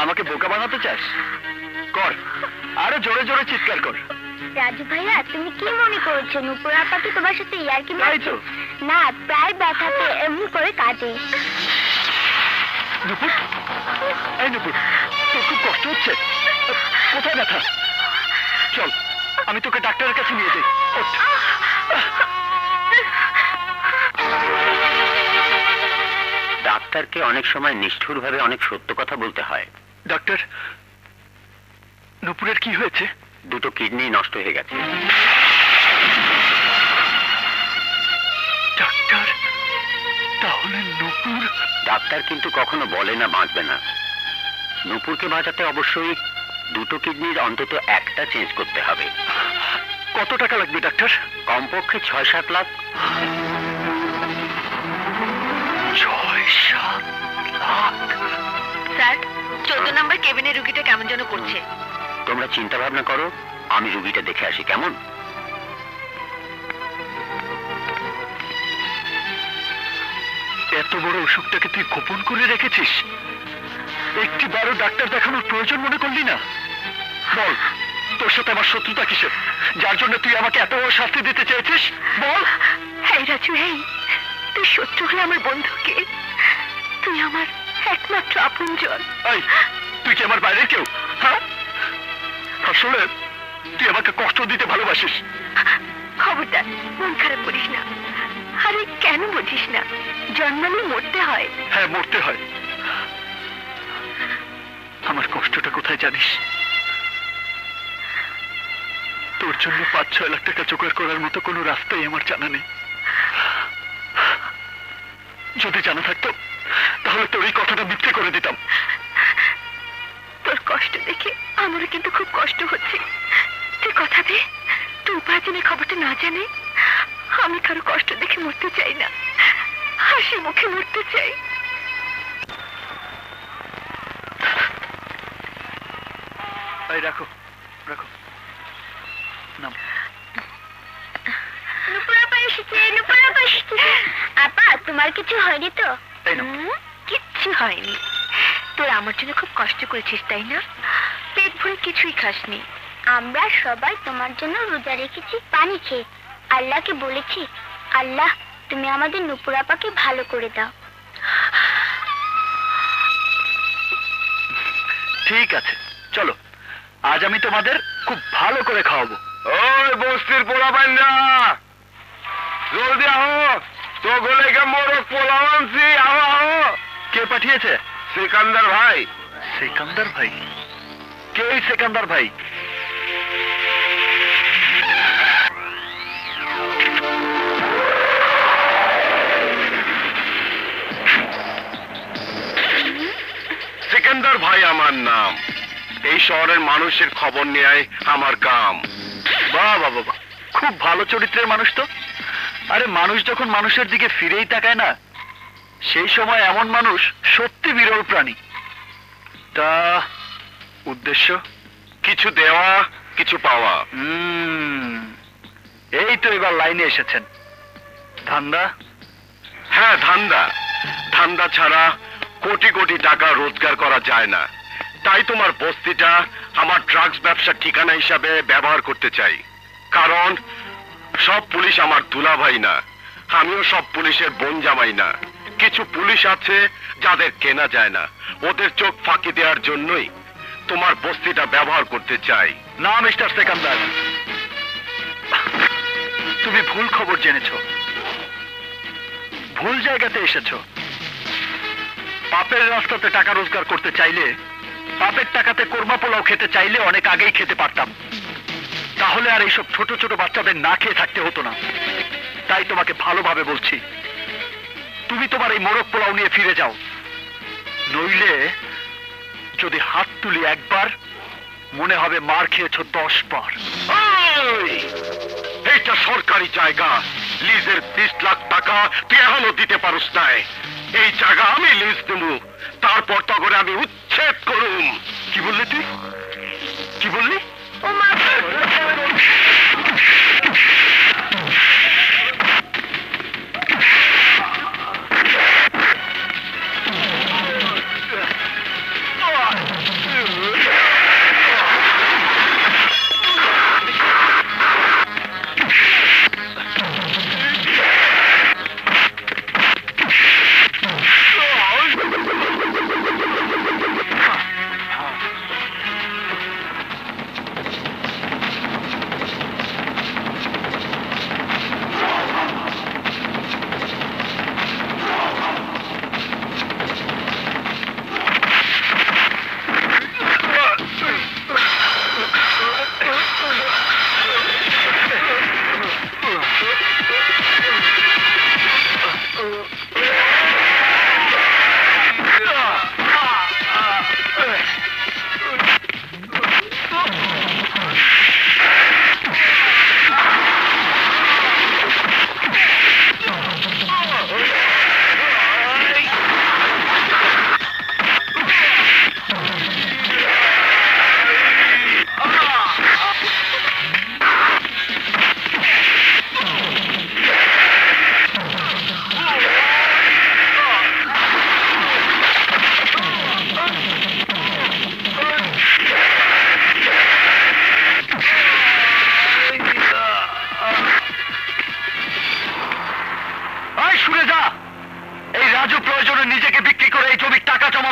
আমাকে বোকা বানাতে চাস? কর, আরো জোরে জোরে চিৎকার কর। রাজু ভাইয়া, তুমি কি মনে করছো নুপুর আপা কি তোমার সাথে ইয়ার্কি তাই তো। না, প্রায় ব্যথাতে এমনি করে কাটে। নুপুর, এই নুপুর, তোর খুব কষ্ট হচ্ছে? কোথায় ব্যথা? চল, আমি তোকে ডাক্তারের কাছে নিয়ে যাই। ডাক্তারকে অনেক সময় নিষ্ঠুরভাবে অনেক সত্য কথা বলতে হয়। ডাক্তার, নুপুরের কি হয়েছে? দুটো কিডনি নষ্ট হয়ে গেছে। ডাক্তার, তাহলে নুপুর? ডাক্তার কিন্তু কখনো বলে না বাঁচবে না। নুপুরকে বাঁচাতে অবশ্যই দুটো কিডনির অন্তত একটা চেঞ্জ করতে হবে। কত টাকা লাগবে ডাক্তার? কমপক্ষে 6-7 লাখ। 6-7 লাখ? স্যার, 14 নম্বর কেবিনে রুগীটা কেমন যেন করছে। তোমরা চিন্তা ভাবনা করো, আমি রুগীটা দেখে আসি। কেমন? এত বড় অসুখটাকে তুই গোপন করে রেখেছিস? একটিবারও ডাক্তার দেখানোর প্রয়োজন মনে করলি না? বল, তোর সাথে আমার শত্রুতা কিসের, যার জন্য তুই আমাকে এত বড় শাস্তি দিতে চেয়েছিস? বল। হ্যাঁ রাজু, এই তুই শত্রু হলে আমার বন্ধুকে, তুই আমার একমাত্র আপনজন। এই, তুই কি আমার বাইরে কেউ? হ্যাঁ, আসলে তুই আমাকে কষ্ট দিতে ভালোবাসিস। খবরদার, মন খারাপ করিস না। আরে কেন বুঝিস না, জন্মালে মরতে হয়। হ্যাঁ, মরতে হয়। আমার কষ্টটা কোথায় জানিস? তোর জন্য 5-6 লাখ টাকা জোগাড় করার মতো কোনো রাস্তাই আমার জানা নেই। যদি জানা থাকতো তাহলে তোর এই কথাটা মিথ্যে করে দিতাম। তোর কষ্ট দেখে আমারও কিন্তু খুব কষ্ট হচ্ছে। তুই কথা দে, তুই উপার্জনের খবরটা না জানে আমি কারো কষ্ট দেখে মরতে চাই না, হাসি মুখে মরতে চাই। এই রাখো, রাখো। নাম। নুপুর আপা এসেছে, নুপুর আপা এসেছে। আপা, তোমার কিছু হয়নি তো? কিচ্ছু হয়নি। তোর আমার জন্য খুব কষ্ট করেছিস তাই না? পেট ভরে কিছুই খাসনি। আমরা সবাই তোমার জন্য রোজা রেখেছি পানি খেয়ে। আল্লাহকে বলেছি, আল্লাহ তুমি আমাদের নুপুর আপাকে ভালো করে দাও। ঠিক আছে, চলো, আজ আমি তোমাদের খুব ভালো করে খাওয়াবো। ওই বস্তির পোলা বান্ধা, জলদি আহো, তো গলে কে মোরগ পোলা আনছি, আহো আহো। কে পাঠিয়েছে? সিকান্দার ভাই। সিকান্দার ভাই? কে এই সিকান্দার ভাই? সিকান্দার ভাই আমার নাম। এই শহরের মানুষের খবর নেয় আমার কাম। বাহ বাহ বাহ, খুব ভালো চরিত্রের মানুষ তো। আরে মানুষ যখন মানুষের দিকে ফিরেই তাকায় না, সেই সময় এমন মানুষ সত্যি বিরল প্রাণী। তা উদ্দেশ্য? কিছু দেওয়া, কিছু পাওয়া। এই তো এবার লাইনে এসেছেন। ধান্দা? হ্যাঁ, ধান্দা। ধান্দা ছাড়া কোটি কোটি টাকা রোজগার করা যায় না। তাই তোমার বস্তিটা আমার ড্রাগস ব্যবসার ঠিকানা হিসাবে ব্যবহার করতে চাই। কারণ সব পুলিশ আমার দুলাভাই না, আমিও সব পুলিশের বোন জামাই না। কিছু পুলিশ আছে যাদের কেনা যায় না, ওদের চোখ ফাঁকি দেওয়ার জন্যই তোমার বস্তিটা ব্যবহার করতে চাই। না মিস্টার সেকান্দার, তুমি ভুল খবর জেনেছ, ভুল জায়গাতে এসেছো। পাপের রাস্তাতে টাকা রোজগার করতে চাইলে, পাপের টাকাতে কোরমা পোলাও খেতে চাইলে অনেক আগেই খেতে পারতাম। তাহলে আর এইসব ছোট ছোট বাচ্চাদের না খেয়ে থাকতে হতো না। তাই তোমাকে ভালোভাবে বলছি, তুমি তোমার এই মোরগ পোলাও নিয়ে ফিরে যাও। নইলে যদি হাত তুলি একবার, মনে হবে মার খেয়েছো 10 বার। এইটা সরকারি জায়গা, লিজের 20 লাখ টাকা তুই এখনো দিতে পারস নাই। এই জায়গা আমি লিজ দেব, তারপর তখন আমি উচ্ছেদ করুম। কি বললি তুই? কি বললি?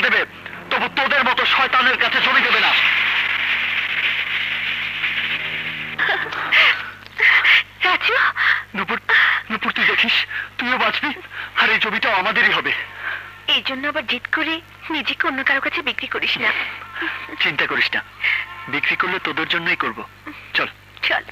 দেবে, তবু তোদের মতো শয়তানের কাছে জমি দেবে না। রাজু, নুপুর, নুপুর তুই দেখিস, তুইও বাঁচবি, আর এই জমিটাও আমাদেরই হবে। এই জন্য আবার জিদ করে নিজেকে অন্য কারো কাছে বিক্রি করিস না। চিন্তা করিস না, বিক্রি করলে তোদের জন্যই করব। চল চল।